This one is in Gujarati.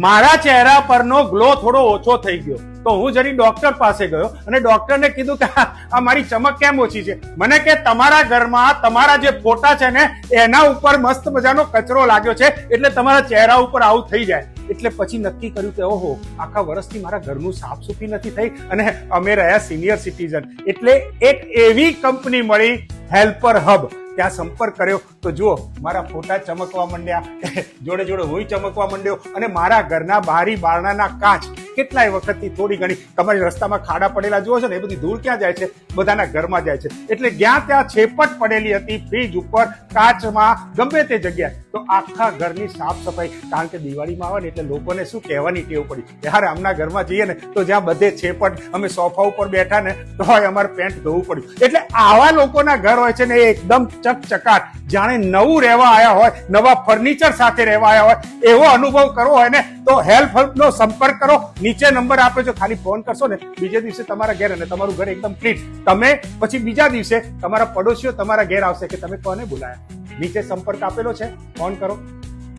મારા ચહેરા પરનો ગ્લો થોડો ઓછો થઈ ગયો તો હું જરી ડોક્ટર પાસે ગયો અને ડોક્ટરને કીધું કે આ મારી ચમક કેમ ઓછી છે. મને કે તમારા ઘરમાં તમારા જે ફોટા છે ને એના ઉપર મસ્ત મજાનો કચરો લાગ્યો છે એટલે તમારા ચહેરા ઉપર આવું થઈ જાય. એટલે પછી નક્કી કર્યું કે ઓહો આખા વર્ષથી મારા ઘરનું સાફ સફાઈ નથી થઈ અને અમે રહ્યા સિનિયર સિટીઝન. એટલે એક એવી કંપની મળી હેલ્પર હબ. ત્યાં સંપર્ક કર્યો તો જુઓ મારા ફોટા ચમકવા માંડ્યા, જોડે જોડે હું ચમકવા માંડ્યો અને મારા ઘરના બારી બારણાના કાચ કેટલાય વખતથી થોડી ઘણી તમારી રસ્તામાં ખાડા પડેલા જુઓ છો ને એ બધી ધૂળ ક્યાં જાય છે? બધાના ઘરમાં જાય છે. એટલે જ્યાં ત્યાં છેપટ પડેલી હતી ફ્રીજ ઉપર, કાચમાં, ગમે તે જગ્યાએ. તો આખા ઘરની સાફ સફાઈ, કારણ કે દિવાળીમાં આવે ને એટલે લોકોને શું કહેવાની ટેવ પડી, યાર આમના ઘરમાં જઈએ ને તો જ્યાં બધે છેપટ, અમે સોફા ઉપર બેઠા ને તો અમારે પેન્ટ ધોવું પડ્યું. એટલે આવા લોકોના ઘર હોય છે ને એ એકદમ ચકચકાટ, જાણે નવું રહેવા આવ્યા હોય, નવા ફર્નિચર સાથે રહેવા આવ્યા હોય એવો અનુભવ કરવો હોય ને તો હેલ્પનો સંપર્ક કરો. નીચે નંબર આપે છે, ખાલી ફોન કરશો ને બીજે દિવસે તમારા ઘેર અને તમારું ઘર એકદમ ક્લીન. તમે પછી બીજા દિવસે તમારા પડોશીઓ તમારા ઘેર આવશે કે તમે કોને બોલાયા. નીચે સંપર્ક આપેલો છે, ફોન કરો.